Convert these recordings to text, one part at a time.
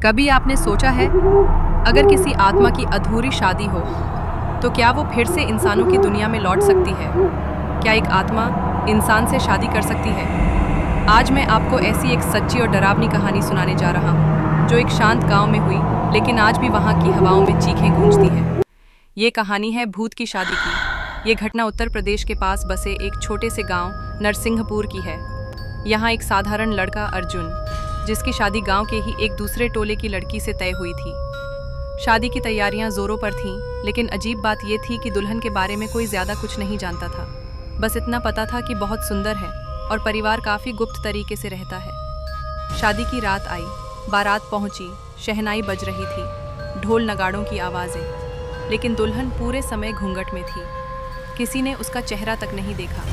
कभी आपने सोचा है, अगर किसी आत्मा की अधूरी शादी हो तो क्या वो फिर से इंसानों की दुनिया में लौट सकती है? क्या एक आत्मा इंसान से शादी कर सकती है? आज मैं आपको ऐसी एक सच्ची और डरावनी कहानी सुनाने जा रहा हूँ जो एक शांत गांव में हुई, लेकिन आज भी वहाँ की हवाओं में चीखें गूंजती हैं। ये कहानी है भूत की शादी की। ये घटना उत्तर प्रदेश के पास बसे एक छोटे से गांव नरसिंहपुर की है। यहाँ एक साधारण लड़का अर्जुन, जिसकी शादी गांव के ही एक दूसरे टोले की लड़की से तय हुई थी। शादी की तैयारियां जोरों पर थीं, लेकिन अजीब बात यह थी कि दुल्हन के बारे में कोई ज्यादा कुछ नहीं जानता था। बस इतना पता था कि बहुत सुंदर है और परिवार काफी गुप्त तरीके से रहता है। शादी की रात आई, बारात पहुंची, शहनाई बज रही थी, ढोल नगाड़ों की आवाजें, लेकिन दुल्हन पूरे समय घूंघट में थी। किसी ने उसका चेहरा तक नहीं देखा।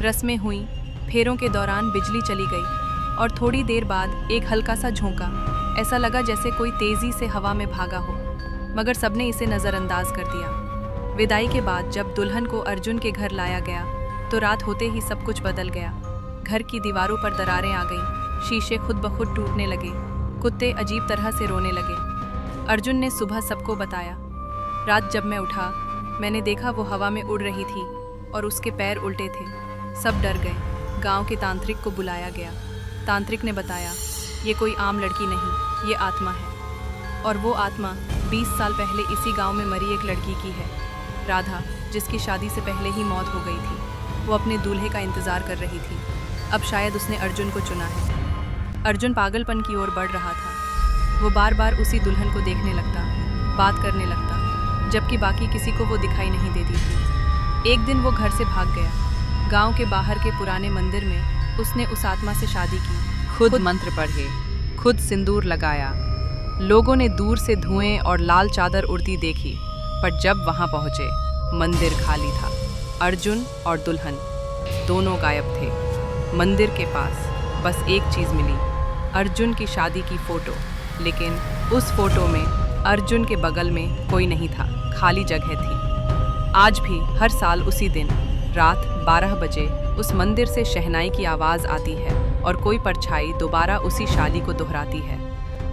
रस्में हुई, फेरों के दौरान बिजली चली गई और थोड़ी देर बाद एक हल्का सा झोंका। ऐसा लगा जैसे कोई तेजी से हवा में भागा हो, मगर सबने इसे नज़रअंदाज कर दिया। विदाई के बाद जब दुल्हन को अर्जुन के घर लाया गया तो रात होते ही सब कुछ बदल गया। घर की दीवारों पर दरारें आ गईं, शीशे खुद ब खुद टूटने लगे, कुत्ते अजीब तरह से रोने लगे। अर्जुन ने सुबह सबको बताया। रात जब मैं उठा, मैंने देखा वो हवा में उड़ रही थी और उसके पैर उल्टे थे। सब डर गए। गांव के तांत्रिक को बुलाया गया। तांत्रिक ने बताया, ये कोई आम लड़की नहीं, ये आत्मा है। और वो आत्मा 20 साल पहले इसी गांव में मरी एक लड़की की है, राधा, जिसकी शादी से पहले ही मौत हो गई थी। वो अपने दूल्हे का इंतज़ार कर रही थी। अब शायद उसने अर्जुन को चुना है। अर्जुन पागलपन की ओर बढ़ रहा था। वो बार बार उसी दुल्हन को देखने लगता, बात करने लगता, जबकि बाकी किसी को वो दिखाई नहीं देती थी। एक दिन वो घर से भाग गया। गांव के बाहर के पुराने मंदिर में उसने उस आत्मा से शादी की। खुद मंत्र पढ़े, खुद सिंदूर लगाया। लोगों ने दूर से धुएं और लाल चादर उड़ती देखी, पर जब वहां पहुंचे, मंदिर खाली था। अर्जुन और दुल्हन दोनों गायब थे। मंदिर के पास बस एक चीज मिली, अर्जुन की शादी की फोटो। लेकिन उस फोटो में अर्जुन के बगल में कोई नहीं था, खाली जगह थी। आज भी हर साल उसी दिन रात 12 बजे उस मंदिर से शहनाई की आवाज़ आती है और कोई परछाई दोबारा उसी शादी को दोहराती है।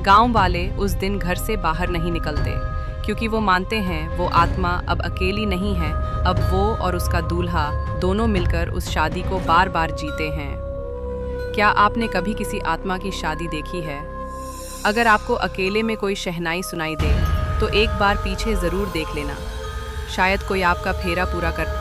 गांव वाले उस दिन घर से बाहर नहीं निकलते, क्योंकि वो मानते हैं वो आत्मा अब अकेली नहीं है। अब वो और उसका दूल्हा दोनों मिलकर उस शादी को बार बार जीते हैं। क्या आपने कभी किसी आत्मा की शादी देखी है? अगर आपको अकेले में कोई शहनाई सुनाई दे तो एक बार पीछे ज़रूर देख लेना, शायद कोई आपका फेरा पूरा कर